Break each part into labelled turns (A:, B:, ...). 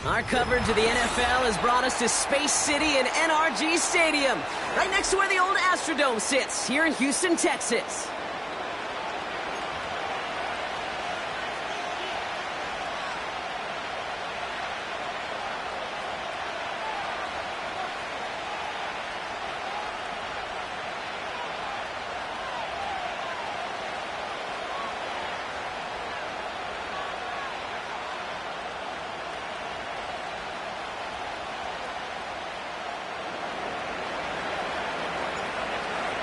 A: Our coverage of the NFL has brought us to Space City and NRG Stadium, right next to where the old Astrodome sits, here in Houston, Texas.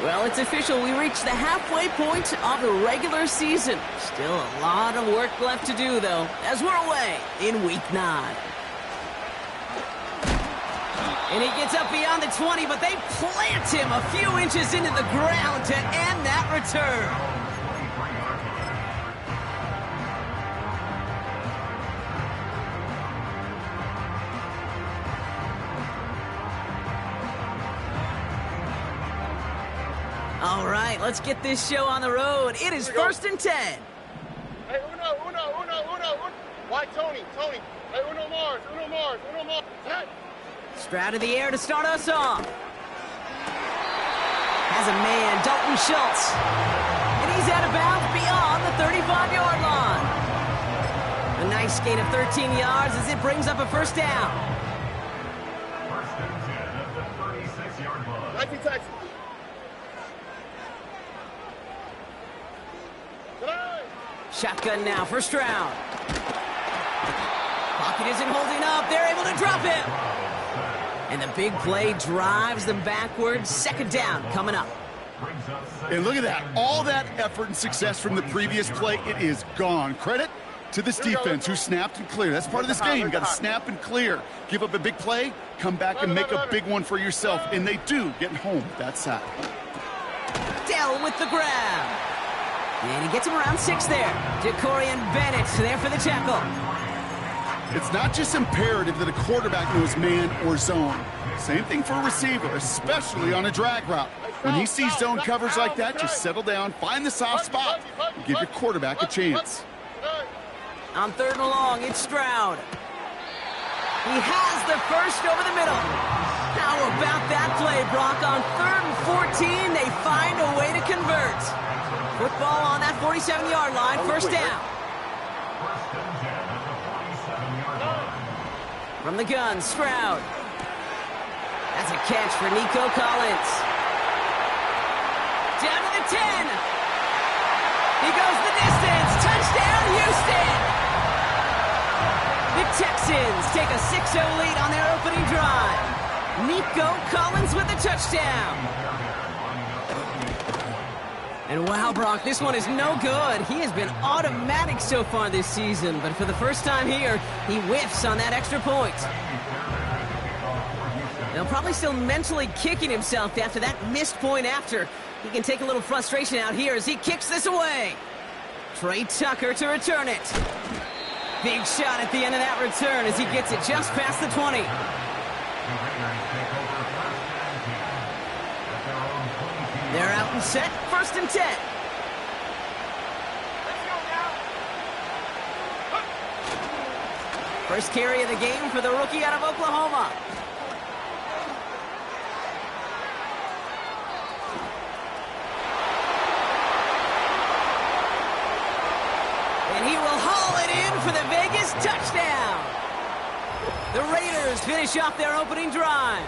A: Well, it's official. We reached the halfway point of the regular season. Still a lot of work left to do, though, as we're away in Week 9. And he gets up beyond the 20, but they plant him a few inches into the ground to end that return. All right, let's get this show on the road. It is 1st and 10.
B: Hey, uno. Why Tony? Hey, uno Mars. Hey.
A: Stroud in the air to start us off. Has a man, Dalton Schultz. And he's out of bounds beyond the 35-yard line. A nice gain of 13 yards as it brings up a first down.
C: 1st and 10 at the 36-yard line.
B: 19 Texas.
A: Shotgun now for Stroud. Pocket isn't holding up. They're able to drop him. And the big play drives them backwards. 2nd down coming up.
D: And look at that. All that effort and success from the previous play, it is gone. Credit to this defense who snapped and cleared. That's part of this game. You got to snap and clear. Give up a big play, come back and make a big one for yourself. And they do, getting home with that sack.
A: Dell with the grab. And he gets him around 6 there. Jacorian Bennett there for the tackle.
D: It's not just imperative that a quarterback knows man or zone. Same thing for a receiver, especially on a drag route. When he sees zone coverage like that, just settle down, find the soft spot, and give your quarterback a chance.
A: On 3rd and long, it's Stroud. He has the first over the middle. How about that play, Brock? On 3rd and 14, they find a way to convert. Football on that 47-yard line, first down.
C: 1st and 10 at the 47-yard line.
A: From the gun, Stroud. That's a catch for Nico Collins. Down to the 10. He goes the distance. Touchdown, Houston. The Texans take a 6-0 lead on their opening drive. Nico Collins with the touchdown. And wow, Brock, this one is no good. He has been automatic so far this season, but for the first time here, he whiffs on that extra point. Now, probably still mentally kicking himself after that missed point after. He can take a little frustration out here as he kicks this away. Trey Tucker to return it. Big shot at the end of that return as he gets it just past the 20. They're out and set, 1st and 10. First carry of the game for the rookie out of Oklahoma. And he will haul it in for the Vegas touchdown. The Raiders finish off their opening drive.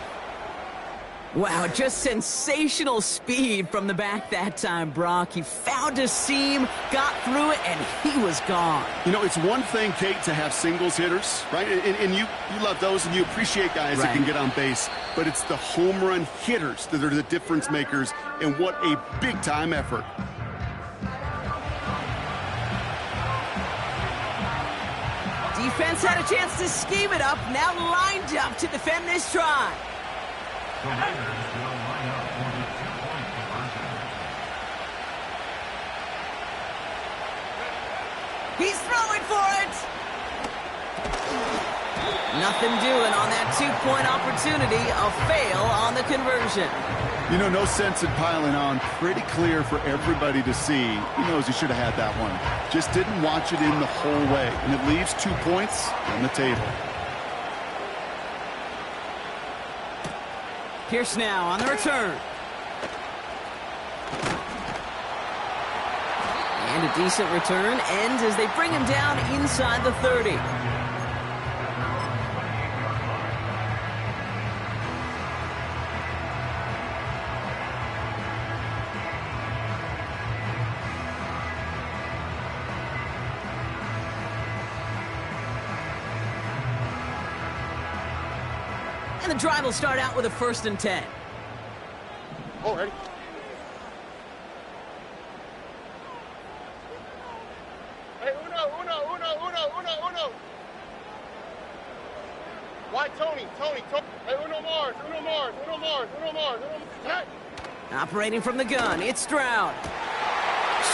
A: Wow, just sensational speed from the back that time, Brock. He found a seam, got through it, and he was gone.
D: You know, it's one thing, Kate, to have singles hitters, right? And you love those, and you appreciate guys that can get on base. But it's the home run hitters that are the difference makers, and what a big-time effort.
A: Defense had a chance to scheme it up, now lined up to defend this try.
C: The Raiders will line up for the 2-point conversion.
A: He's throwing for it. Nothing doing on that 2-point opportunity. A fail on the conversion.
D: You know, no sense in piling on. Pretty clear for everybody to see. He knows he should have had that one. Just didn't watch it in the whole way. And it leaves 2 points on the table.
A: Pierce now on the return. And a decent return ends as they bring him down inside the 30. And the drive will start out with a 1st and 10.
B: Oh, ready? Hey, uno. Why Tony? Hey, uno Mars. Hey.
A: Operating from the gun, it's Stroud.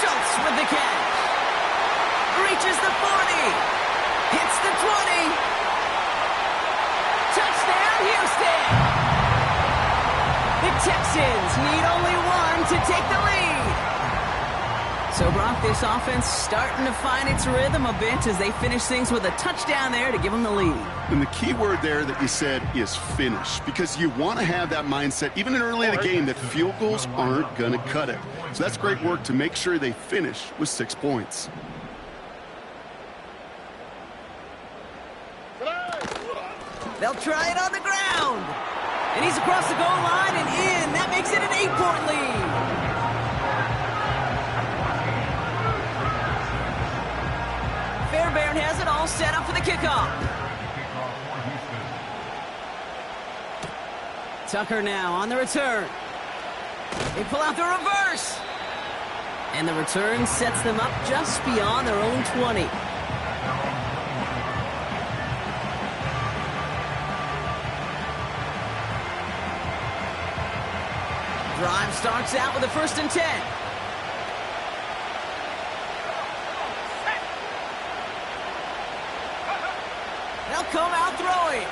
A: Schultz with the catch. Reaches the 40. Hits the 20. Touchdown, Houston! The Texans need only one to take the lead. So, Brock, this offense starting to find its rhythm a bit as they finish things with a touchdown there to give them the lead.
D: And the key word there that you said is finish, because you want to have that mindset, even in early in the game, that field goals aren't going to cut it. So that's great work to make sure they finish with 6 points.
A: They'll try it on the ground. And he's across the goal line and in. That makes it an 8-point lead. Fairbairn has it all set up for the kickoff. Tucker now on the return. They pull out the reverse. And the return sets them up just beyond their own 20. Drive starts out with a 1st and 10. They'll come out throwing.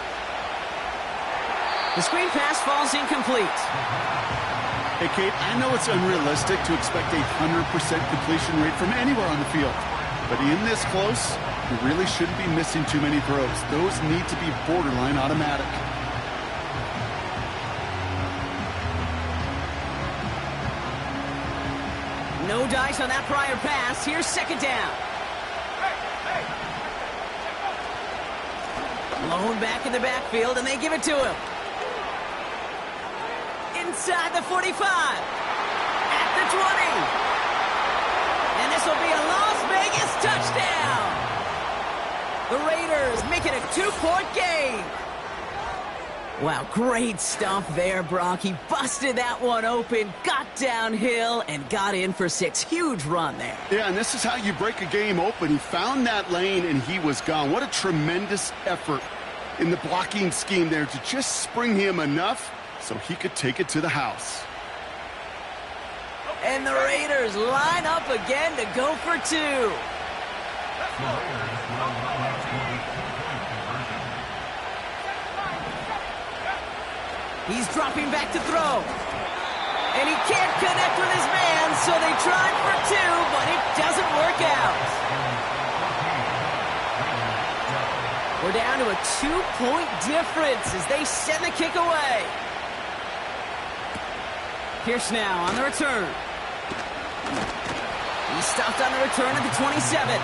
A: The screen pass falls incomplete.
D: Hey, Kate, I know it's unrealistic to expect a 100% completion rate from anywhere on the field. But in this close, you really shouldn't be missing too many throws. Those need to be borderline automatic.
A: No dice on that prior pass. Here's 2nd down. Blown back in the backfield, and they give it to him. Inside the 45. At the 20. And this will be a Las Vegas touchdown. The Raiders make it a 2-point game. Wow, great stuff there, Brock. He busted that one open, got downhill, and got in for 6. Huge run there.
D: Yeah, and this is how you break a game open. He found that lane, and he was gone. What a tremendous effort in the blocking scheme there to just spring him enough so he could take it to the house.
A: And the Raiders line up again to go for 2. He's dropping back to throw. And he can't connect with his man, so they tried for 2, but it doesn't work out. We're down to a 2-point difference as they send the kick away. Pierce now on the return. He's stopped on the return at the 27.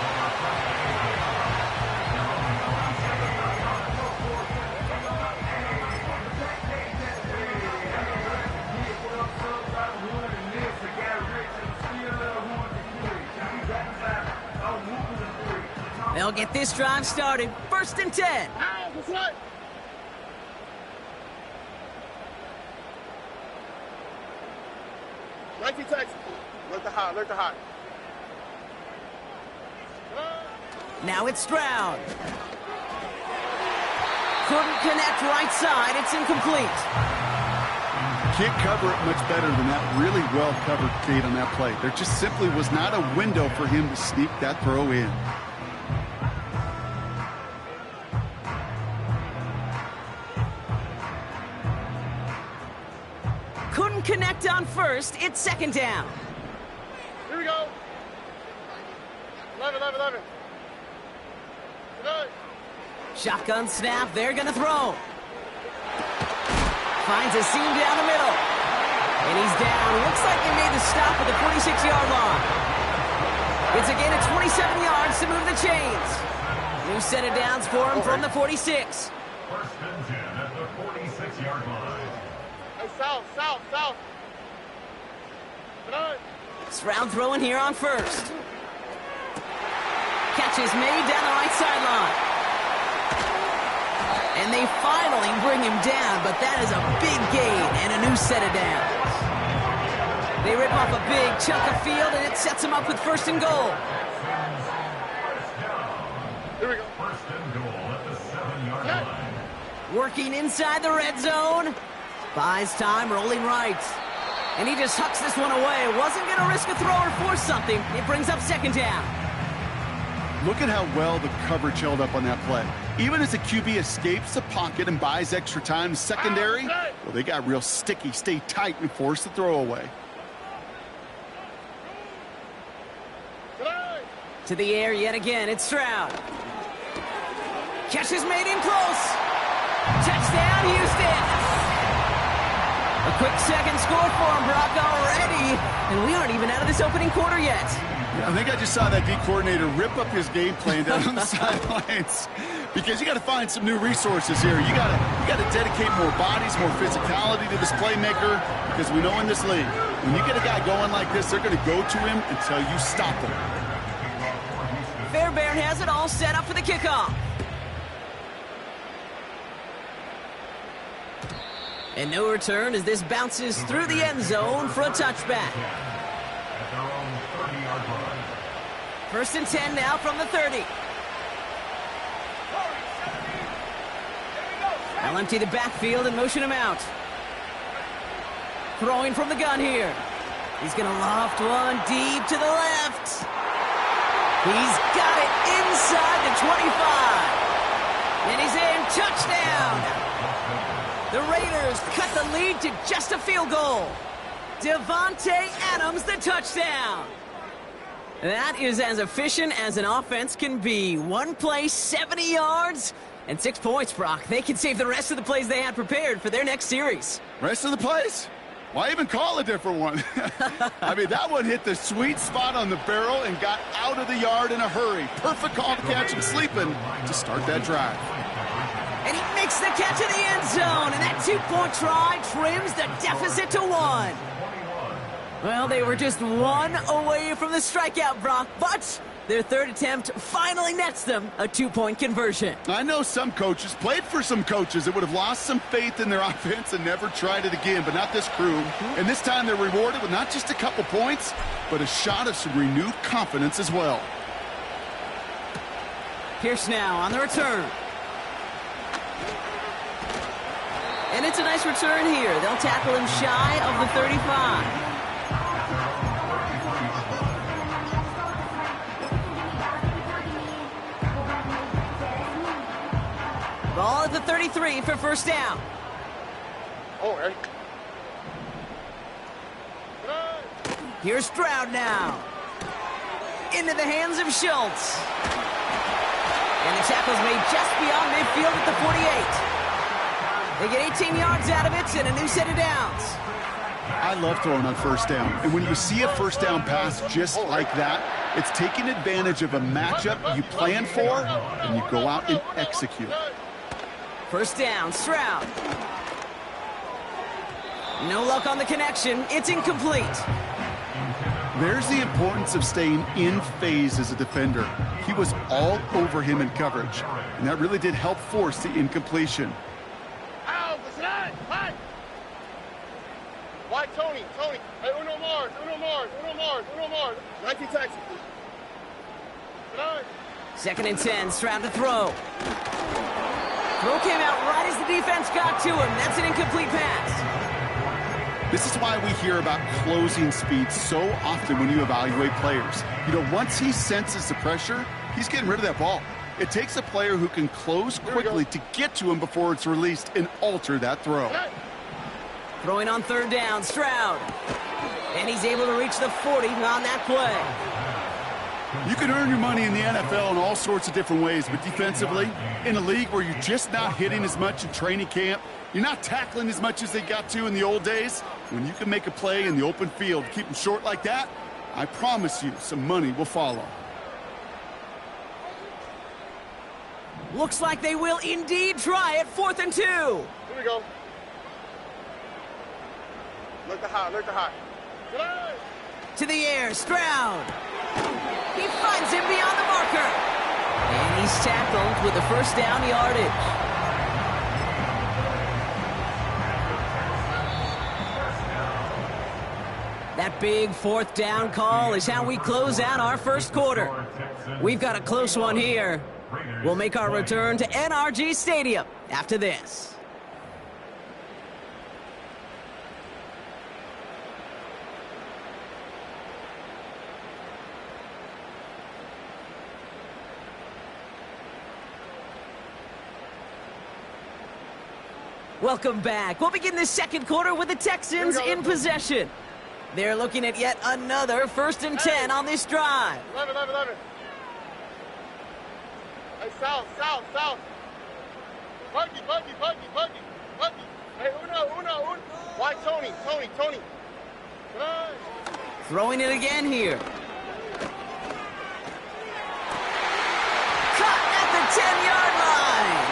A: They'll get this drive started. 1st and 10.
B: Nike Texas. Alert the hot.
A: Now it's Stroud. Couldn't connect right side. It's incomplete.
D: Can't cover it much better than that. Really well covered, Kate, on that play. There just simply was not a window for him to sneak that throw in.
A: Couldn't connect on 1st. It's 2nd down.
B: Here we go. 11.
A: Shotgun snap. They're going to throw. Finds a seam down the middle. And he's down. Looks like they made the stop at the 46-yard line. It's a gain of 27 yards to move the chains. New set of downs for him from the 46.
C: First and 10 at the 46-yard line.
B: Hey, south.
A: Stroud throwing here on first. Catch is made down the right sideline. And they finally bring him down, but that is a big gain and a new set of downs. They rip off a big chunk of field, and it sets them up with first and goal.
B: Here we go.
C: First and goal at the 7-yard line.
A: Working inside the red zone. Buys time, rolling right. And he just hucks this one away. Wasn't going to risk a throw or force something. It brings up second down.
D: Look at how well the coverage held up on that play. Even as the QB escapes the pocket and buys extra time, secondary, well, they got real sticky, stay tight, and force the throw away.
A: To the air yet again, it's Stroud. Catch is made in close. Touchdown, Houston. A quick second score for him, Brock, already. And we aren't even out of this opening quarter yet.
D: I think I just saw that D coordinator rip up his game plan down on the sidelines, because you got to find some new resources here. You got to dedicate more bodies, more physicality to this playmaker, because we know in this league, when you get a guy going like this, they're going to go to him until you stop him.
A: Fairbairn has it all set up for the kickoff. And no return as this bounces through the end zone for a touchback.
C: At their own 30-yard line.
A: First and 10 now from the 30. They'll empty the backfield and motion him out. Throwing from the gun here. He's going to loft one deep to the left. He's got it inside the 25. And he's in. Touchdown. The Raiders cut the lead to just a field goal. Devontae Adams, the touchdown. That is as efficient as an offense can be. One play, 70 yards, and 6 points, Brock. They can save the rest of the plays they had prepared for their next series.
D: Rest of the plays? Why even call a different one? I mean, that one hit the sweet spot on the barrel and got out of the yard in a hurry. Perfect call to catch him sleeping to start that drive.
A: And he makes the catch in the end zone, and that 2-point try trims the deficit to 1. Well, they were just one away from the strikeout, Brock, but their third attempt finally nets them a 2-point conversion.
D: I know some coaches, played for some coaches that would have lost some faith in their offense and never tried it again, but not this crew. And this time they're rewarded with not just a couple points, but a shot of some renewed confidence as well.
A: Pierce now on the return. And it's a nice return here. They'll tackle him shy of the 35. Ball at the 33 for first down.
B: Oh, right.
A: Here's Stroud now. Into the hands of Schultz. And the tackle's made just beyond midfield at the 48. They get 18 yards out of it and a new set of downs.
D: I love throwing on first down. And when you see a first down pass just like that, it's taking advantage of a matchup you plan for, and you go out and execute.
A: First down, Stroud. No luck on the connection. It's incomplete.
D: There's the importance of staying in phase as a defender. He was all over him in coverage, and that really did help force the incompletion.
B: Why, Tony? Hey, Uno Mars. 19 Texas.
A: Second and 10, Stroud to throw. Throw came out right as the defense got to him. That's an incomplete pass.
D: This is why we hear about closing speed so often when you evaluate players. You know, once he senses the pressure, he's getting rid of that ball. It takes a player who can close quickly to get to him before it's released and alter that throw.
A: Throwing on third down, Stroud. And he's able to reach the 40 on that play.
D: You can earn your money in the NFL in all sorts of different ways, but defensively, in a league where you're just not hitting as much in training camp, you're not tackling as much as they got to in the old days, when you can make a play in the open field, keep them short like that, I promise you some money will follow.
A: Looks like they will indeed try it. 4th and 2.
B: Here we go. Look to high, look to high.
A: To the air, Stroud. He finds him beyond the marker. And he's tackled with the first down yardage. That big 4th down call is how we close out our first quarter. We've got a close one here. We'll make our return to NRG Stadium after this. Welcome back. We'll begin this second quarter with the Texans in possession. They're looking at yet another 1st and 10 on this drive.
B: 11. Hey, south. Buggy. Hey, Uno. Why Tony?
A: Throwing it again here. Cut at the 10-yard line.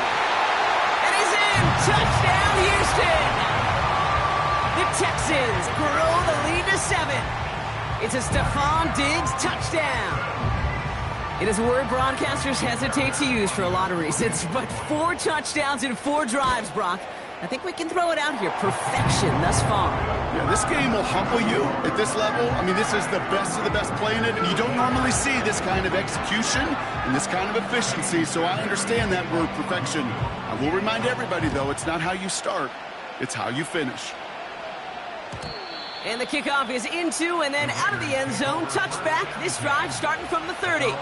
A: And he's in. Touchdown, Houston. The Texans grow the lead to 7. It's a Stephon Diggs touchdown. It is a word broadcasters hesitate to use for a lot of reasons, but 4 touchdowns in 4 drives, Brock. I think we can throw it out here. Perfection thus far.
D: Yeah, this game will humble you at this level. I mean, this is the best of the best playing it, and you don't normally see this kind of execution and this kind of efficiency, so I understand that word perfection. I will remind everybody, though, it's not how you start, it's how you finish.
A: And the kickoff is into and then out of the end zone. Touchback. This drive starting from the 30.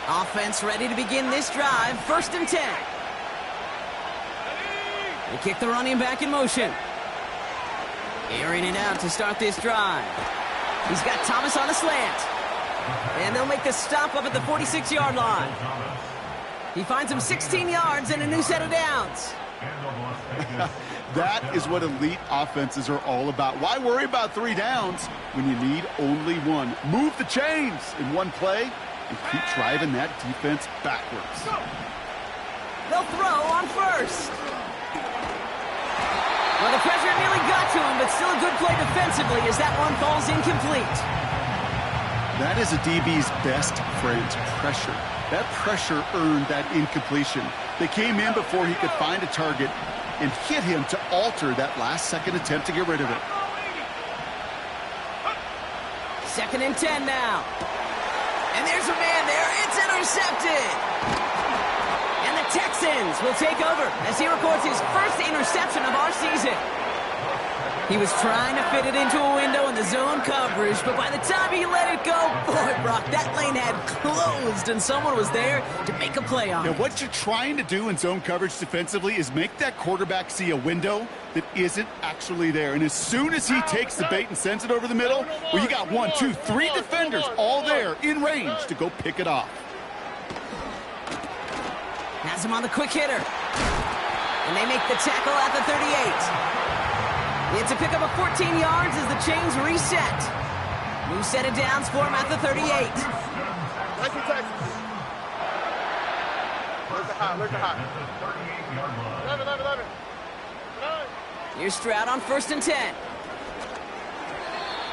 A: Offense ready to begin this drive. 1st and 10. They kick the running back in motion. Airing it out to start this drive. He's got Thomas on a slant. And they'll make the stop up at the 46-yard line. He finds him 16 yards and a new set of downs.
D: That is what elite offenses are all about. Why worry about 3 downs when you need only 1? Move the chains in one play and keep driving that defense backwards.
A: They'll throw on 1st. Well, the pressure nearly got to him, but still a good play defensively as that one falls incomplete.
D: That is a DB's best friend, pressure. That pressure earned that incompletion. They came in before he could find a target and hit him to alter that last-second attempt to get rid of it.
A: 2nd and 10 now. And there's a man there. It's intercepted. And the Texans will take over as he records his first interception of our season. He was trying to fit it into a window in the zone coverage, but by the time he let it go, boy, Brock, that lane had closed and someone was there to make a play on it.
D: Now, what you're trying to do in zone coverage defensively is make that quarterback see a window that isn't actually there. And as soon as he takes the bait and sends it over the middle, well, you got 1, 2, 3 defenders all there in range to go pick it off.
A: Has him on the quick hitter. And they make the tackle at the 38. It's a pickup of 14 yards as the chains reset. New set of downs for him at the 38.
B: Nice and Texas. Look to high. 11.
A: Here's Stroud on 1st and 10.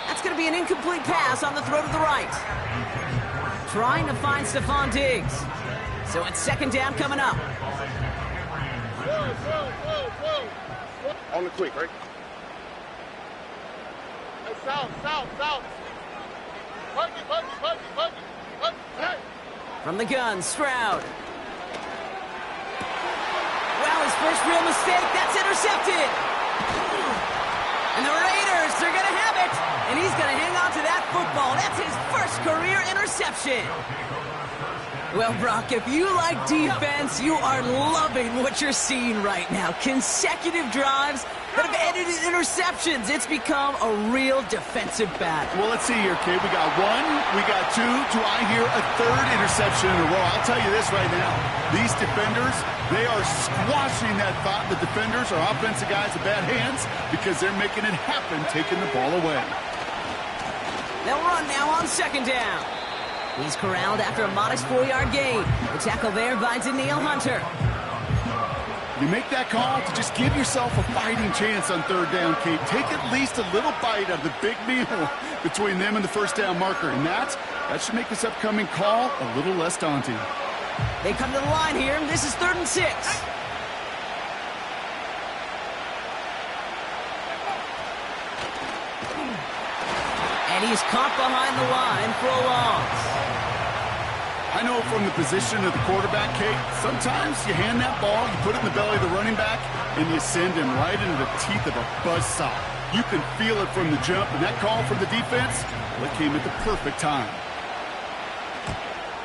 A: That's going to be an incomplete pass on the throw to the right. Trying to find Stephon Diggs. So it's 2nd down coming up.
B: On the quick, right? Hey, south. Buggy. Hey.
A: From the gun, Stroud. Well, his first real mistake. That's intercepted. And the Raiders, they're going to have it. And he's going to hang on to that football. That's his first first career interception. Well, Brock, if you like defense, you are loving what you're seeing right now. Consecutive drives that have ended in interceptions. It's become a real defensive battle.
D: Well, let's see here, kid. We got one, we got two. Do I hear a third interception in a row? I'll tell you this right now. These defenders, they are squashing that thought. The defenders are offensive guys with bad hands because they're making it happen, taking the ball away.
A: They'll run now on second down. He's corralled after a modest 4-yard gain. The tackle there by Daniil Hunter.
D: You make that call to just give yourself a fighting chance on third down, Kate. Take at least a little bite out of the big meal between them and the first down marker. And that should make this upcoming call a little less daunting.
A: They come to the line here. This is 3rd and 6. And he's caught behind the line for a loss.
D: I know from the position of the quarterback, Kate, sometimes you hand that ball, you put it in the belly of the running back, and you send him right into the teeth of a buzzsaw. You can feel it from the jump, and that call from the defense, well, it came at the perfect time.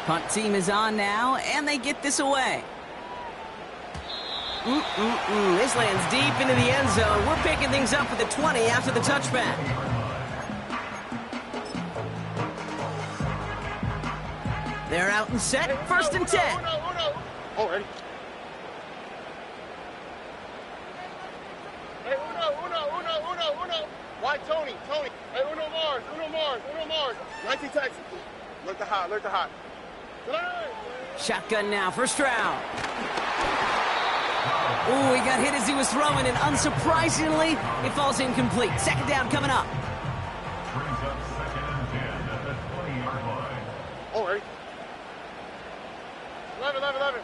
A: Punt team is on now, and they get this away. This lands deep into the end zone. We're picking things up at the 20 after the touchback. They're out and set. 1st and 10.
B: Oh, ready. Hey, Uno. Why, Tony. Hey, Uno Mars. 19 Texas. Alert the hot.
A: Shotgun now, first round. Ooh, he got hit as he was throwing, and unsurprisingly, it falls incomplete. Second down coming up.
C: Brings up 2nd and 10 at the 20-yard line.
B: Oh, ready. 11.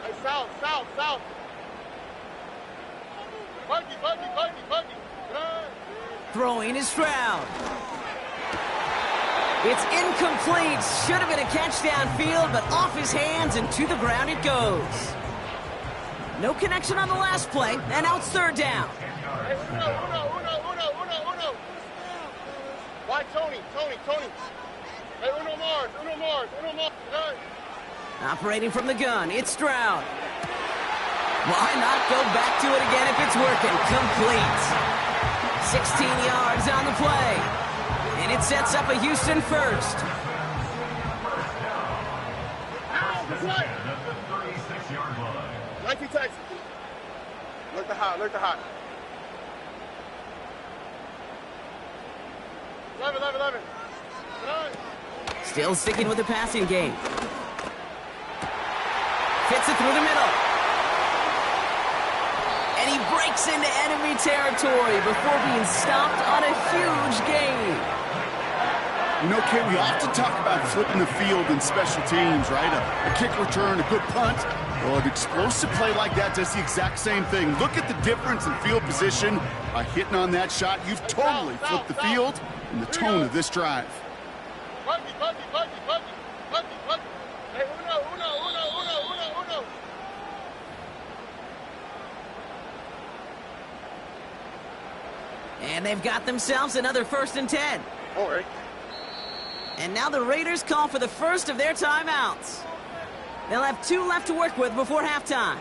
B: Hey, south. Buggy.
A: Throwing is Stroud. It's incomplete. Should have been a catch downfield, but off his hands and to the ground it goes. No connection on the last play, and now it's 3rd down.
B: Hey, Uno. Why, Tony. Hey, Uno Mars.
A: Operating from the gun, it's Stroud. Why not go back to it again if it's working? Complete. 16 yards on the play. And it sets up a Houston first.
C: At the 36-yard line.
B: 19 Texas. Alert the hot. 11.
A: Still sticking with the passing game. Fits it through the middle. And he breaks into enemy territory before being stopped on a huge gain.
D: You know, Kate, we often talk about flipping the field in special teams, right? A kick return, a good punt. Well, an explosive play like that does the exact same thing. Look at the difference in field position by hitting on that shot. You've totally flipped the field and the tone of this drive.
B: Buggy. Hey, Uno.
A: And they've got themselves another 1st and 10.
B: Oh, ready.
A: And now the Raiders call for the first of their timeouts. They'll have 2 left to work with before halftime.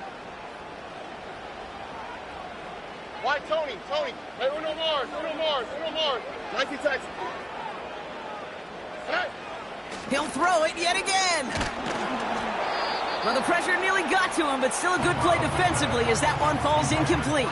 B: Why, Tony. Hey, Uno Mars. 19 Texas. Hey.
A: He'll throw it yet again. Well, the pressure nearly got to him, but still a good play defensively as that one falls incomplete.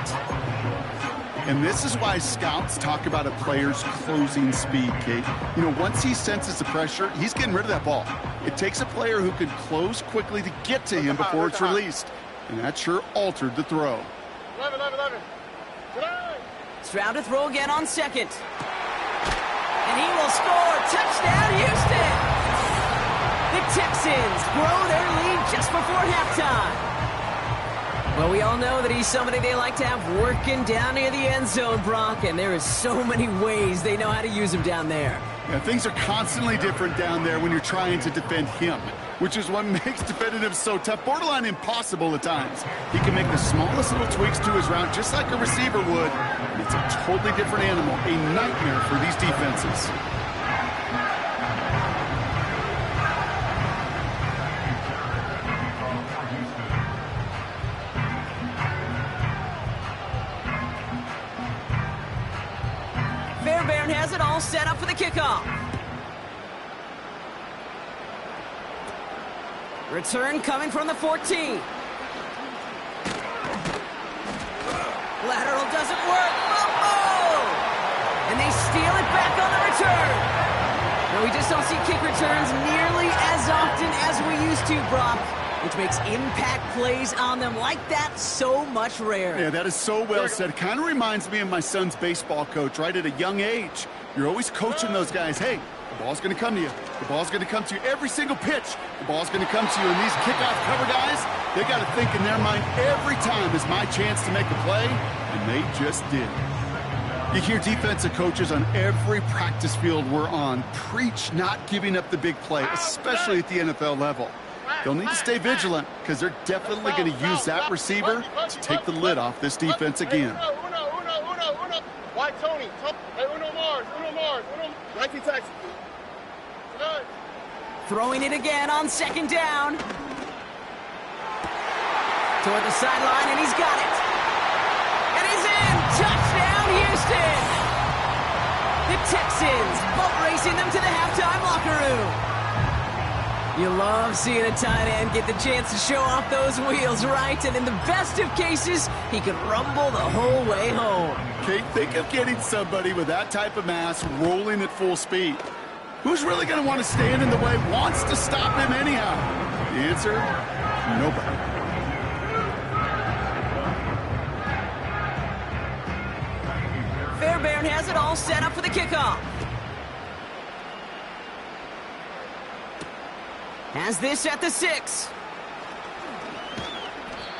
D: And this is why scouts talk about a player's closing speed, Kate. You know, once he senses the pressure, he's getting rid of that ball. It takes a player who can close quickly to get to him before it's released. And that sure altered the throw.
B: 11.
A: Stroud to throw again on second. And he will score. Touchdown, Houston! The Texans grow their lead just before halftime. Well, we all know that he's somebody they like to have working down near the end zone, Brock, and there is so many ways they know how to use him down there.
D: Yeah, things are constantly different down there when you're trying to defend him, which is what makes defending him so tough, borderline impossible at times. He can make the smallest little tweaks to his route just like a receiver would, and it's a totally different animal, a nightmare for these defenses.
A: Fairbairn has it all set up for the kickoff. Return coming from the 14. Lateral doesn't work. Oh! And they steal it back on the return. No, we just don't see kick returns nearly as often as we used to, Brock, which makes impact plays on them like that so much rarer.
D: Yeah, that is so well said. Kind of reminds me of my son's baseball coach, right? At a young age, you're always coaching those guys. Hey, the ball's going to come to you. The ball's going to come to you. Every single pitch, the ball's going to come to you. And these kickoff cover guys, they got to think in their mind every time is my chance to make a play, and they just did. You hear defensive coaches on every practice field we're on preach not giving up the big play, especially at the NFL level. They'll need to stay vigilant because they're definitely going to use that receiver to take the lid off this defense again.
B: Why Tony? Hey, Uno Mars. 19 Texas.
A: Throwing it again on second down. Toward the sideline, and he's got it. And he's in. Touchdown, Houston. The Texans boat racing them to the halftime locker room. You love seeing a tight end get the chance to show off those wheels, right? And in the best of cases, he could rumble the whole way home.
D: Okay, think of getting somebody with that type of mass rolling at full speed. Who's really going to want to stand in the way, wants to stop him anyhow? The answer, nobody.
A: Fairbairn has it all set up for the kickoff. Has this at the 6.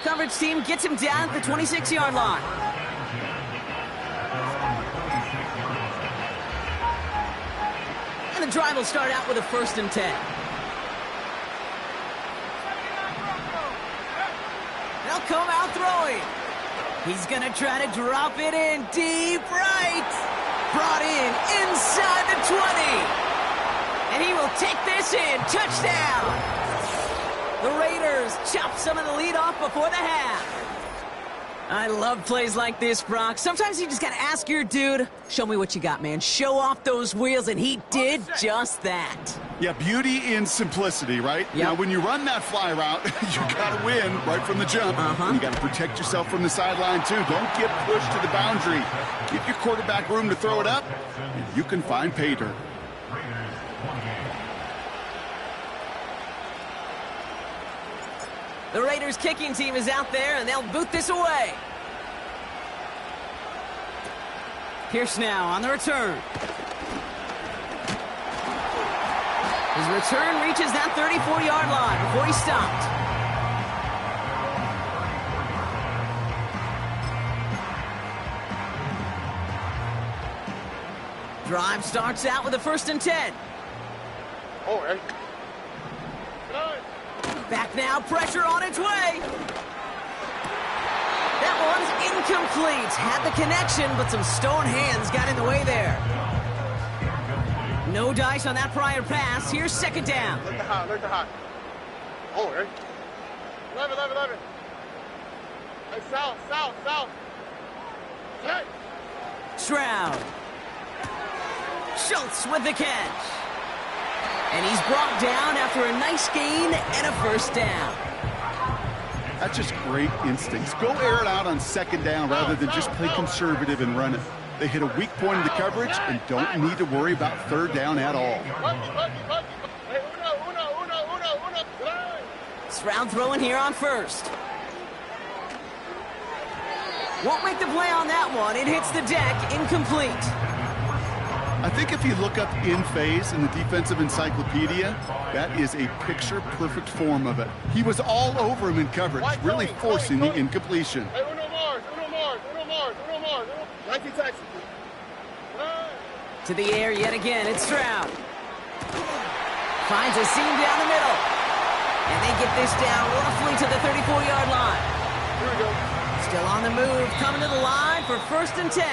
A: Coverage team gets him down at the 26-yard line. And the drive will start out with a 1st and 10. They'll come out throwing. He's going to try to drop it in deep right. Brought in inside the 20. And he will take this in. Touchdown! The Raiders chop some of the lead off before the half. I love plays like this, Brock. Sometimes you just got to ask your dude, show me what you got, man. Show off those wheels, and he did just that.
D: Yeah, beauty in simplicity, right?
A: Yep.
D: Now, when you run that fly route, you got to win right from the jump. And you got to protect yourself from the sideline, too. Don't get pushed to the boundary. Give your quarterback room to throw it up, and you can find pay dirt.
A: The Raiders kicking team is out there, and they'll boot this away. Pierce now on the return. His return reaches that 34-yard line before he stopped. Drive starts out with a 1st and 10.
B: Oh, hey.
A: Back now, pressure on its way. That one's incomplete. Had the connection, but some stone hands got in the way there. No dice on that prior pass. Here's 2nd down.
B: Look the hot. Oh, hey. 11. Hey, south. Hey.
A: Stroud. Schultz with the catch. And he's brought down after a nice gain and a 1st down.
D: That's just great instincts. Go air it out on 2nd down rather than just play conservative and run it. They hit a weak point in the coverage and don't need to worry about 3rd down at all.
B: Hey, uno.
A: Stroud throwing here on 1st. Won't make the play on that one. It hits the deck, incomplete.
D: I think if you look up in phase in the defensive encyclopedia, that is a picture-perfect form of it. He was all over him in coverage, really forcing the incompletion.
B: Hey, Uno Mars. 19 Texas.
A: To the air yet again, it's Stroud. Finds a seam down the middle. And they get this down roughly to the 34-yard line.
B: Here we go.
A: Still on the move, coming to the line for 1st and 10.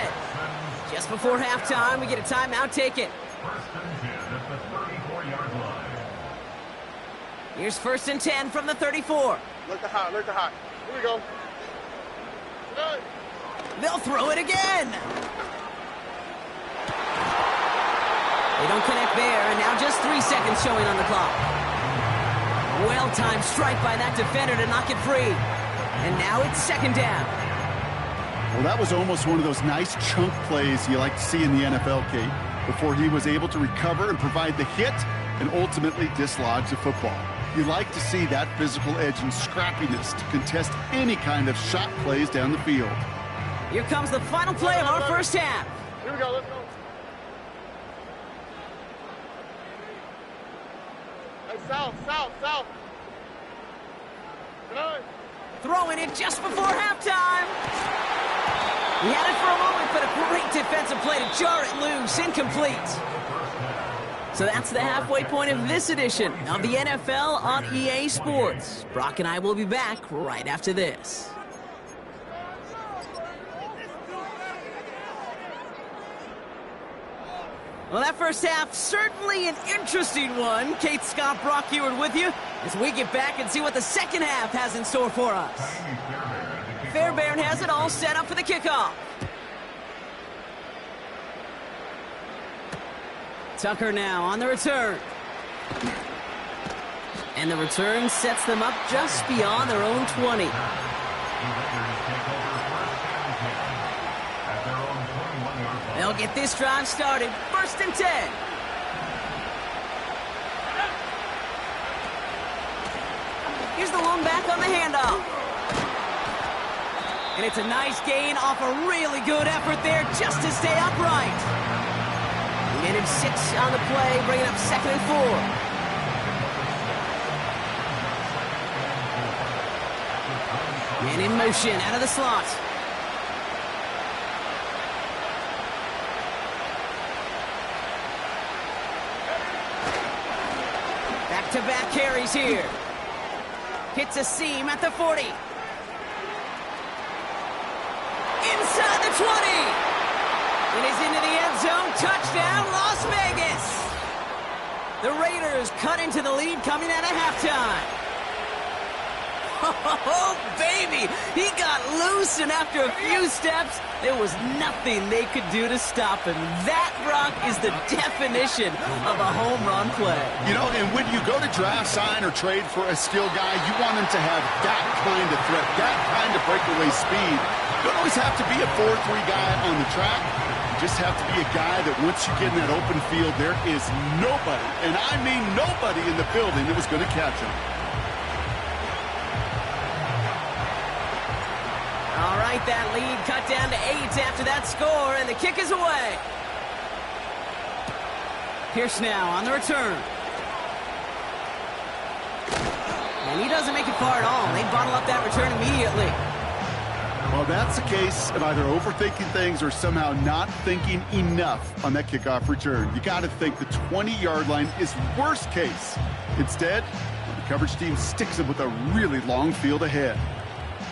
A: Just before halftime, we get a timeout taken.
C: 1st and 10 at the 34-yard line.
A: Here's 1st and 10 from the 34.
B: Look the hot. Here we go.
A: They'll throw it again. They don't connect there, and now just 3 seconds showing on the clock. Well-timed strike by that defender to knock it free. And now it's second down.
D: Well, that was almost one of those nice chunk plays you like to see in the NFL, Kate, before he was able to recover and provide the hit and ultimately dislodge the football. You like to see that physical edge and scrappiness to contest any kind of shot plays down the field.
A: Here comes the final play of our first half.
B: Here we go, let's go. Hey, south. Good night.
A: Throwing it just before halftime. He had it for a moment, but a great defensive play to jar it loose. Incomplete. So that's the halfway point of this edition of the NFL on EA Sports. Brock and I will be back right after this. Well, that first half, certainly an interesting one. Kate, Scott, Brock Eward with you as we get back and see what the second half has in store for us. Fairbairn has it all set up for the kickoff. Tucker now on the return. And the return sets them up just beyond their own 20. They'll get this drive started. First and 10. Here's the lone back on the handoff. And it's a nice gain off a really good effort there just to stay upright. He made him 6 on the play, bringing up second and 4. And in motion, out of the slot. Back-to-back carries here. Hits a seam at the 40. Inside the 20. It is into the end zone. Touchdown, Las Vegas. The Raiders cut into the lead coming out of halftime. Oh, baby! He got loose, and after a few steps, there was nothing they could do to stop him. That, Brock, is the definition of a home run play.
D: You know, and when you go to draft, sign, or trade for a skill guy, you want him to have that kind of threat, that kind of breakaway speed. You don't always have to be a 4-3 guy on the track. You just have to be a guy that once you get in that open field, there is nobody, and I mean nobody in the building that was going to catch him.
A: All right, that lead cut down to 8 after that score, and the kick is away. Pierce now on the return. And he doesn't make it far at all. They bottle up that return immediately.
D: Well, that's a case of either overthinking things or somehow not thinking enough on that kickoff return. You got to think the 20-yard line is worst case. Instead, the coverage team sticks him with a really long field ahead.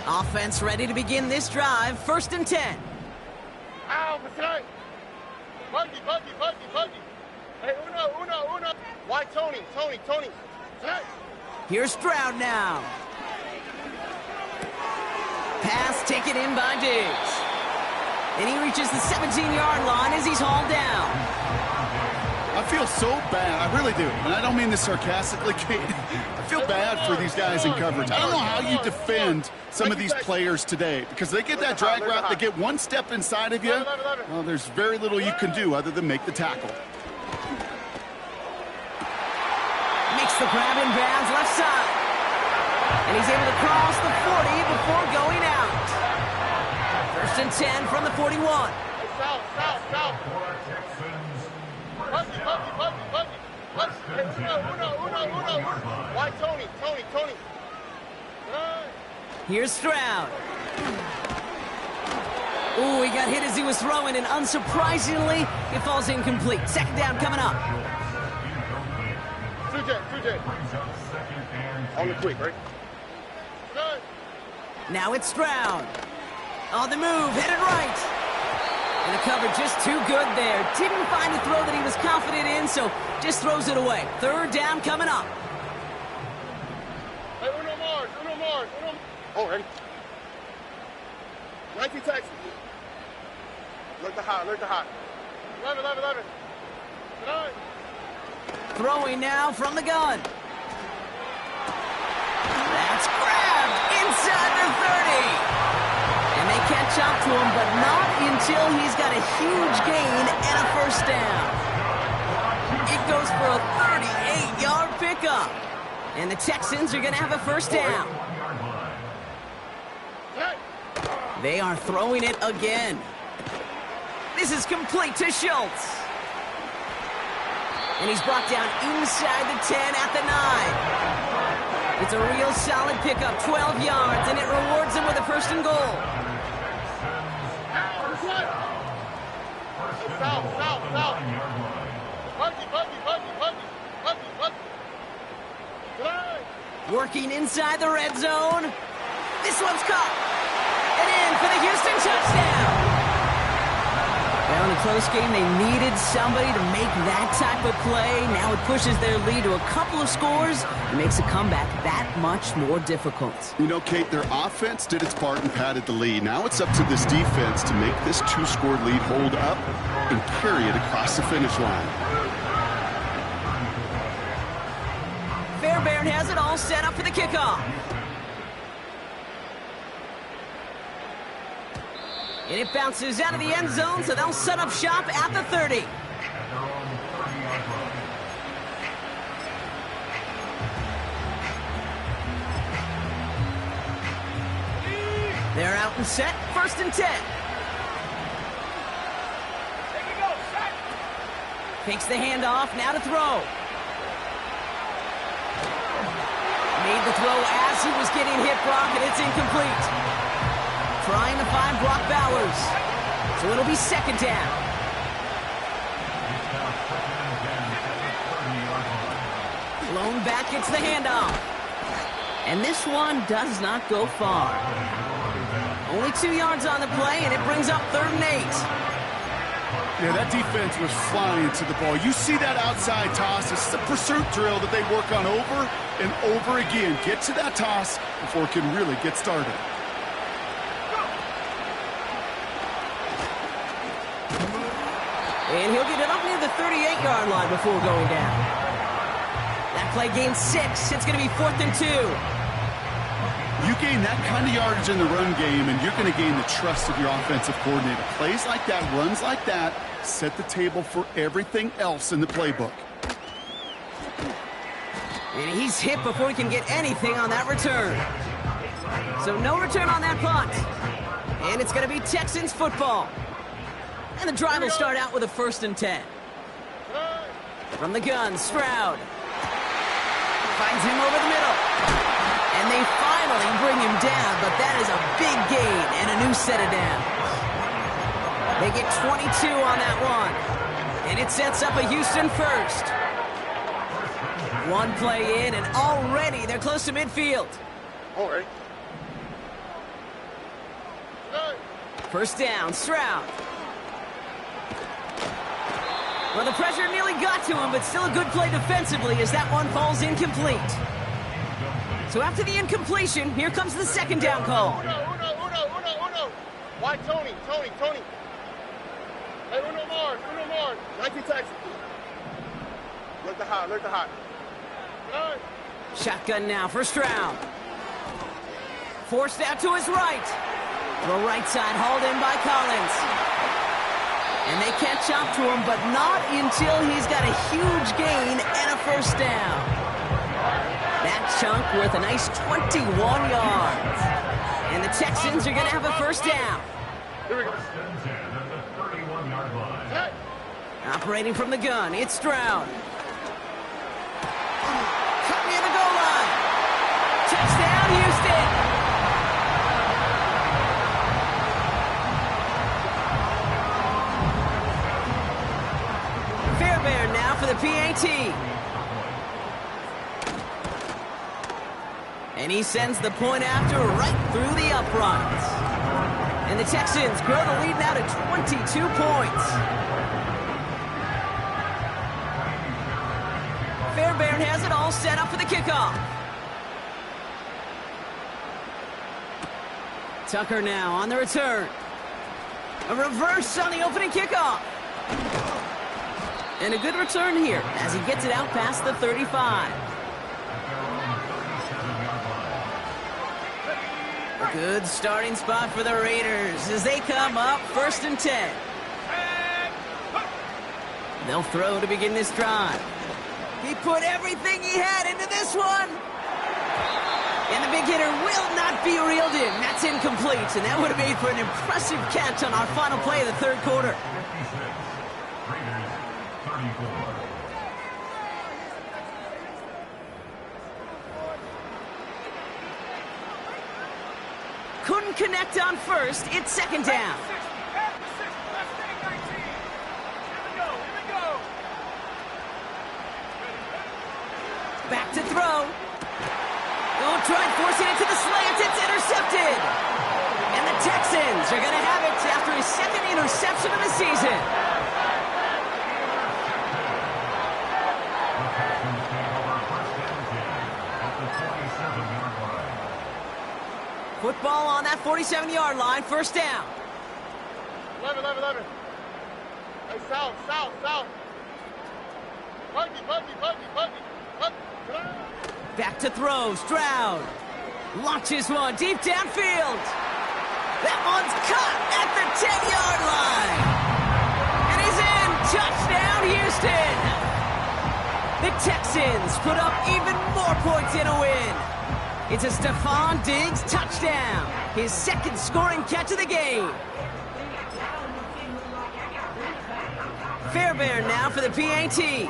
A: Offense ready to begin this drive. First and 10.
B: Ow, mistake. Buggy. Hey, uno. Why Tony? Hey.
A: Here's Stroud now. Pass taken in by Diggs. And he reaches the 17-yard line as he's hauled down.
D: I feel so bad. I really do. And I don't mean this sarcastically, Kate. I feel bad for these guys in coverage. I don't know how you defend some of these players today because they get that drag route, they get one step inside of you. Well, there's very little you can do other than make the tackle.
A: Makes the grab in bounds left side. And he's able to cross the 40 before going out. First and 10 from the 41.
B: South. Buggy. Hey, uno. Why Tony?
A: Here's Stroud. Ooh, he got hit as he was throwing, and unsurprisingly, it falls incomplete. Second down coming up.
B: 2J. On the quick, right?
A: Now it's Stroud. On the move, headed right. And the cover just too good there. Didn't find a throw that he was confident in, so just throws it away. Third down coming up.
B: Hey, uno Mars. Oh, ready? 19 Texas. Look the hot. 11.
A: Throwing now from the gun. That's grabbed inside the 30. And they catch up to him, but not until he's got a huge gain and a first down. It goes for a 38-yard pickup. And the Texans are going to have a first down. They are throwing it again. This is complete to Schultz. And he's brought down inside the 10 at the 9. It's a real solid pickup, 12 yards, and it rewards him with a first and goal. Working inside the red zone. This one's caught. And in for the Houston touchdown. Now in a close game, they needed somebody to make that type of play. Now it pushes their lead to a couple of scores and makes a comeback that much more difficult.
D: You know, Kate, their offense did its part and padded the lead. Now it's up to this defense to make this two-score lead hold up and carry it across the finish line.
A: Fairbairn has it all set up for the kickoff. And it bounces out of the end zone, so they'll set up shop at the 30. They're out and set, first and 10. Takes the handoff, now to throw. Made the throw as he was getting hit, Brock, and it's incomplete. Trying to find Brock Bowers. So it'll be second down. Blown back, it's the handoff. And this one does not go far. Only 2 yards on the play, and it brings up 3rd and 8.
D: Yeah, that defense was flying to the ball. You see that outside toss. This is a pursuit drill that they work on over and over again. Get to that toss before it can really get started.
A: And he'll get it up near the 38-yard line before going down. That play gains 6. It's going to be 4th and 2.
D: You gain that kind of yardage in the run game, and you're going to gain the trust of your offensive coordinator. Plays like that, runs like that, set the table for everything else in the playbook.
A: And he's hit before he can get anything on that return. So no return on that punt. And it's going to be Texans football. And the drive will start out with a 1st and 10. From the gun, Stroud. Finds him over the middle. And they finally bring him down, but that is a big gain and a new set of downs. They get 22 on that one. And it sets up a Houston first. One play in, and already they're close to midfield.
B: All right.
A: First down, Stroud. Well, the pressure nearly got to him, but still a good play defensively as that one falls incomplete. So after the incompletion, here comes the second down call.
B: Uno. Why Tony? Hey, Uno Mars. 19 Texas. Look the hot.
A: Shotgun now for Stroud. Forced out to his right. The right side hauled in by Collins. And they catch up to him, but not until he's got a huge gain and a first down. That chunk worth a nice 21 yards. And the Texans are going to have a first down.
B: Here we go.
A: Operating from the gun, it's Stroud. Cut near the goal line. Touchdown, Houston. Fairbairn now for the PAT. And he sends the point after right through the uprights. And the Texans grow the lead now to 22 points. Fairbairn has it all set up for the kickoff. Tucker now on the return. A reverse on the opening kickoff. And a good return here as he gets it out past the 35. A good starting spot for the Raiders as they come up 1st and 10. They'll throw to begin this drive. He put everything he had into this one. And the big hitter will not be reeled in. That's incomplete, and that would have made for an impressive catch on our final play of the 3rd quarter.
C: 56, Raiders 34.
A: Couldn't connect on 1st. It's 2nd down. Back to throw. Oh, tried forcing it to the slant. It's intercepted. And the Texans are going to have it after his 2nd interception of the season.
C: The Texans take over 1st and 10 at the 47-yard line.
A: Football on that 47-yard line. 1st down.
B: 11. Hey, south. Buggy.
A: Back to throw. Stroud launches one deep downfield. That one's caught at the 10-yard line. And he's in. Touchdown, Houston. The Texans put up even more points in a win. It's a Stephon Diggs touchdown. His 2nd scoring catch of the game. Fairbairn now for the PAT.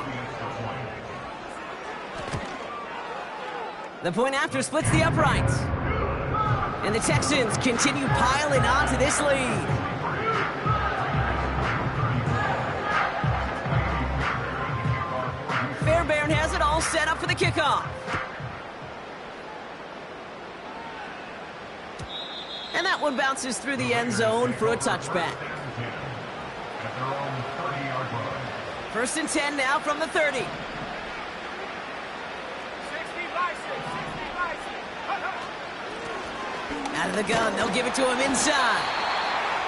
A: The point after splits the uprights. And the Texans continue piling on to this lead. Fairbairn has it all set up for the kickoff. And that one bounces through the end zone for a touchback.
C: At their own 30-yard line.
A: 1st and 10 now from the 30. Out of the gun, they'll give it to him inside.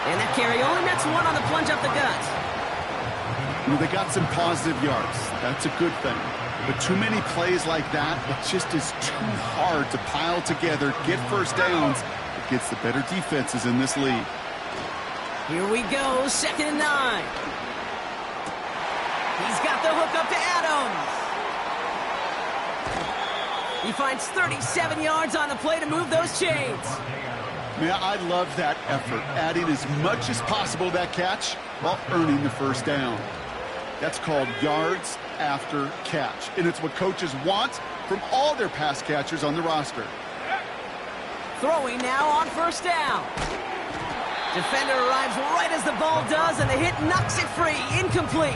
A: And that carry only nets 1 on the plunge up the gut.
D: You know, they got some positive yards. That's a good thing. But too many plays like that, it just is too hard to pile together, get 1st downs. It gets the better defenses in this league.
A: Here we go, 2nd and 9. He's got the hook up to Adams. He finds 37 yards on the play to move those chains.
D: Man, I love that effort, adding as much as possible to that catch while earning the 1st down. That's called yards after catch, and it's what coaches want from all their pass catchers on the roster.
A: Throwing now on 1st down. Defender arrives right as the ball does, and the hit knocks it free. Incomplete.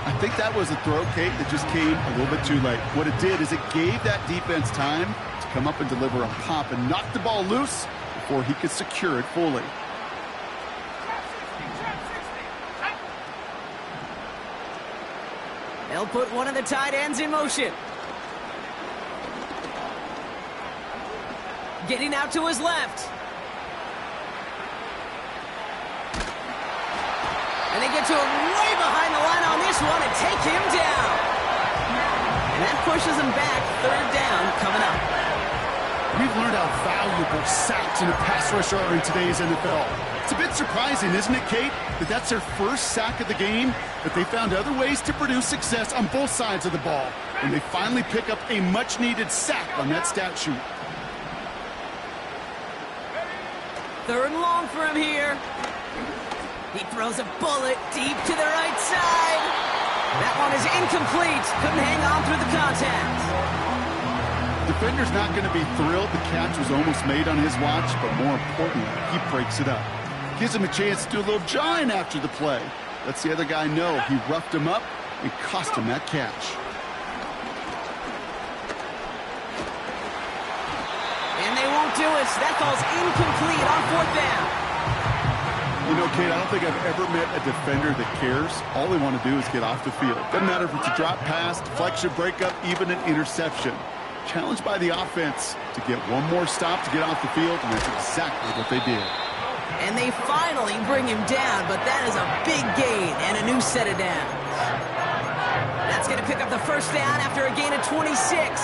D: I think that was a throw, Kate, that just came a little bit too late. What it did is it gave that defense time to come up and deliver a pop and knock the ball loose before he could secure it fully.
A: They'll put one of the tight ends in motion. Getting out to his left. And they get to him way behind the line on this one and take him down. And that pushes him back. 3rd down coming up.
D: We've learned how valuable sacks in a pass rush are in today's NFL. It's a bit surprising, isn't it, Kate, that that's their 1st sack of the game, but they found other ways to produce success on both sides of the ball. And they finally pick up a much-needed sack on that stat sheet.
A: 3rd and long for him here. He throws a bullet deep to the right side. That one is incomplete. Couldn't hang on through the contact.
D: Defender's not going to be thrilled the catch was almost made on his watch, but more importantly, he breaks it up. Gives him a chance to do a little jawing after the play. Lets the other guy know he roughed him up and cost him that catch.
A: And they won't do it. That ball's incomplete on 4th down.
D: You know, Kate, I don't think I've ever met a defender that cares. All they want to do is get off the field. Doesn't matter if it's a drop pass, deflection, breakup, even an interception. Challenged by the offense to get one more stop to get off the field, and that's exactly what they did.
A: And they finally bring him down, but that is a big gain and a new set of downs. That's going to pick up the first down after a gain of 26.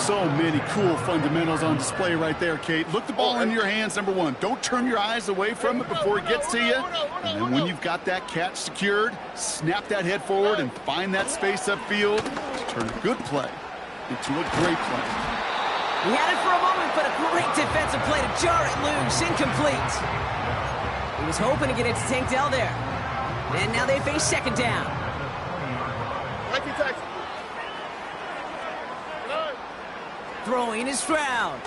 D: So many cool fundamentals on display right there, Kate. Look the ball in your hands, number one. Don't turn your eyes away from it before it gets to you. And then when you've got that catch secured, snap that head forward and find that space upfield to turn a good play into a great play.
A: He had it for a moment, but a great defensive play to jar it loose. Incomplete. He was hoping to get it to Tank Dell there. And now they face second down. Throwing is Stroud.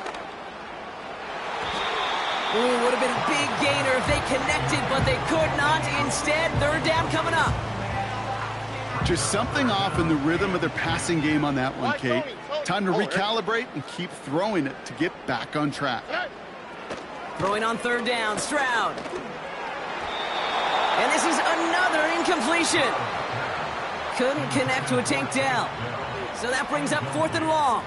A: Ooh, would have been a big gainer if they connected, but they could not. Instead, third down coming up.
D: Just something off in the rhythm of their passing game on that one, Kate. Time to recalibrate and keep throwing it to get back on track.
A: Throwing on third down, Stroud. And this is another incompletion. Couldn't connect with Tank Dell. So that brings up fourth and long.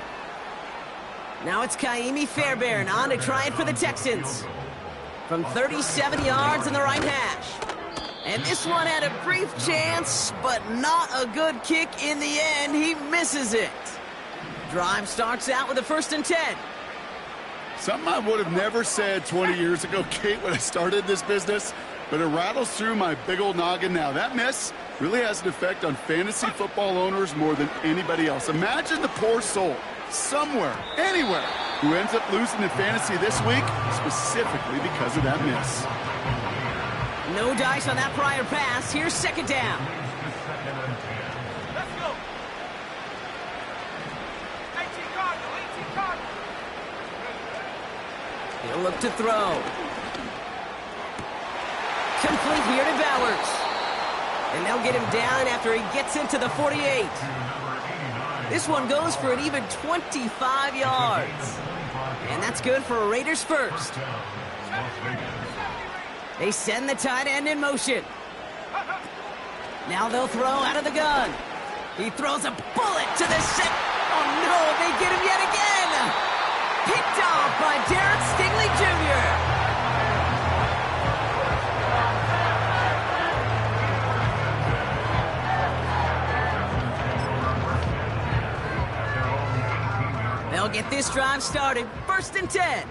A: Now it's Kaimi Fairbairn on to try it for the Texans. From 37 yards in the right hash. And this one had a brief chance, but not a good kick in the end. He misses it. Drive starts out with a 1st and 10.
D: Something I would have never said 20 years ago, Kate, when I started this business, but it rattles through my big old noggin now. That miss really has an effect on fantasy football owners more than anybody else. Imagine the poor soul somewhere, anywhere, who ends up losing in fantasy this week, specifically because of that miss.
A: No dice on that prior pass. Here's second down.
B: Let's go.
A: He'll look to throw. Complete here to Bowers. And they'll get him down after he gets into the 48. This one goes for an even 25 yards. And that's good for a Raiders first. They send the tight end in motion. Now they'll throw out of the gun. He throws a bullet to the set. Oh no, they get him yet again. Picked off by Derek Stingley Jr. They'll get this drive started. 1st and 10.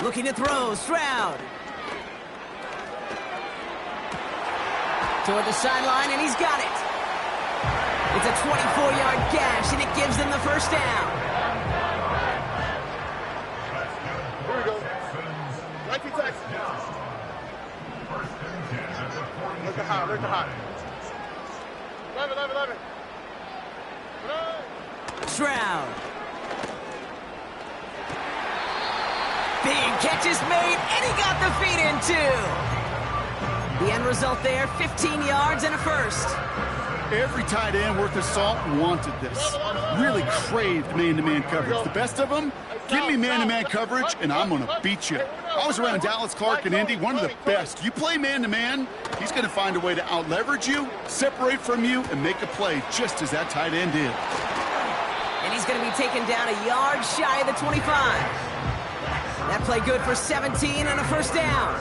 A: Looking to throw, Stroud. Toward the sideline, and he's got it. It's a 24-yard gash, and it gives them the first down.
B: Here we go. 19 Texas. Look at high, look at high. 11.
A: Stroud. Big catch is made, and he got the feet in too. The end result there, 15 yards and a first.
D: Every tight end worth his salt wanted this. Really craved man-to-man coverage. The best of them, give me man-to-man coverage, and I'm going to beat you. I was around Dallas Clark and Indy, one of the best. You play man-to-man, he's going to find a way to out-leverage you, separate from you, and make a play just as that tight end did.
A: And he's going to be taken down a yard shy of the 25. That play good for 17 and a first down.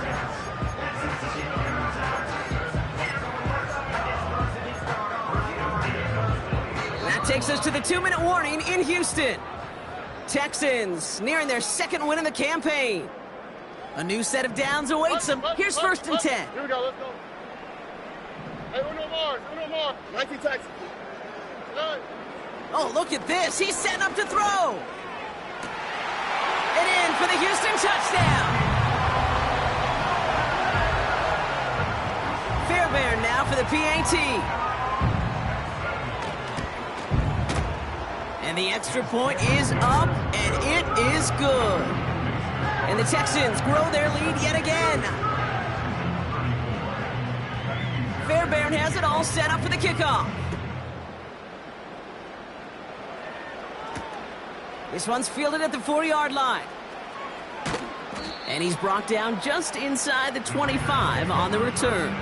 A: That takes us to the 2-minute warning in Houston. Texans nearing their second win in the campaign. A new set of downs awaits them. Here's 1st and 10.
B: Here we go, let's go. Hey, Uno Mars. 19 Texas.
A: Oh, look at this. He's setting up to throw. And in for the Houston touchdown. Fairbairn now for the PAT. And the extra point is up, and it is good. And the Texans grow their lead yet again. Fairbairn has it all set up for the kickoff. This one's fielded at the 4-yard line. And he's brought down just inside the 25 on the return.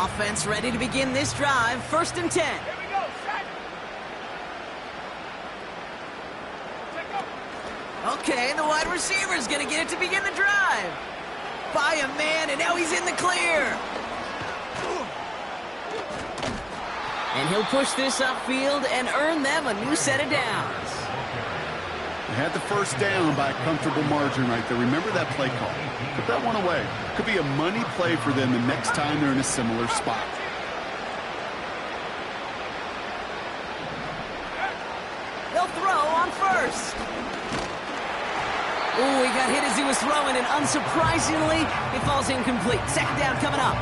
A: Offense ready to begin this drive. 1st and 10.
B: Here we go. Set.
A: Okay, the wide receiver's going to get it to begin the drive. By a man, and now he's in the clear. And he'll push this upfield and earn them a new set of downs.
D: They had the first down by a comfortable margin right there. Remember that play call. Put that one away. Could be a money play for them the next time they're in a similar spot.
A: They'll throw on 1st. Ooh, he got hit as he was throwing, and unsurprisingly, it falls incomplete. 2nd down coming up.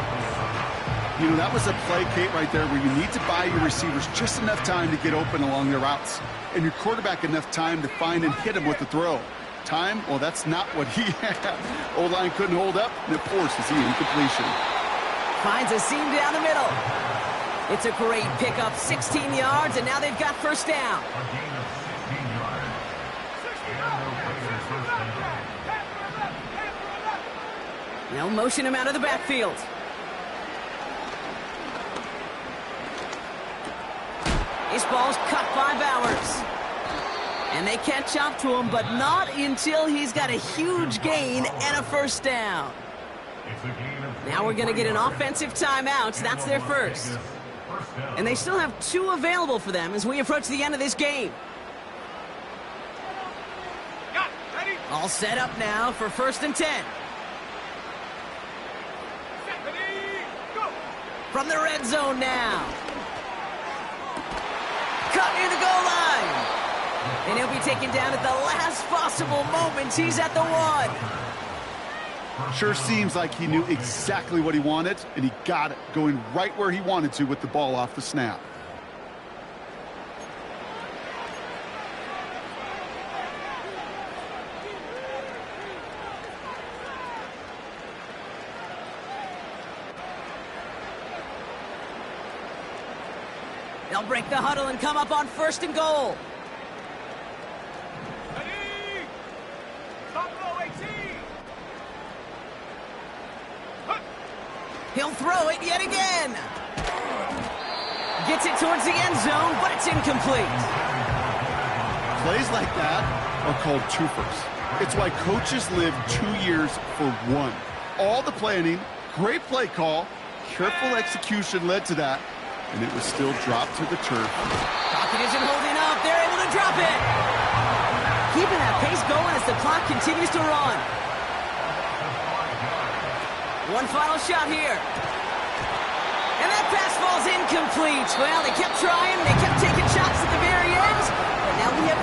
D: You know, that was a play, Kate, right there where you need to buy your receivers just enough time to get open along their routes, and your quarterback enough time to find and hit him with the throw. Time, well, that's not what he had. O-line couldn't hold up, and it forces the incompletion.
A: Finds a seam down the middle. It's a great pickup, 16 yards, and now they've got 1st down.
C: A gain of 16 yards. And they'll play their 1st and goal.
A: They'll motion him out of the backfield. This ball's cut by Bowers. And they catch up to him, but not until he's got a huge gain and a 1st down.
C: It's a gain of
A: Now we're going to get an offensive timeout. That's their first. And they still have 2 available for them as we approach the end of this game. All set up now for 1st and 10. From the red zone now. Cut near the goal line. And he'll be taken down at the last possible moment. He's at the 1.
D: Sure seems like he knew exactly what he wanted, and he got it, going right where he wanted to with the ball off the snap.
A: They'll break the huddle and come up on 1st and goal. He'll throw it yet again. Gets it towards the end zone, but it's incomplete.
D: Plays like that are called twofers. It's why coaches live 2 years for one. All the planning, great play call, careful execution led to that, and it was still dropped to the turf.
A: Pocket isn't holding up. They're able to drop it. Keeping that pace going as the clock continues to run. One final shot here. And that pass falls incomplete. Well, they kept trying. They kept taking shots at the very end. And now we have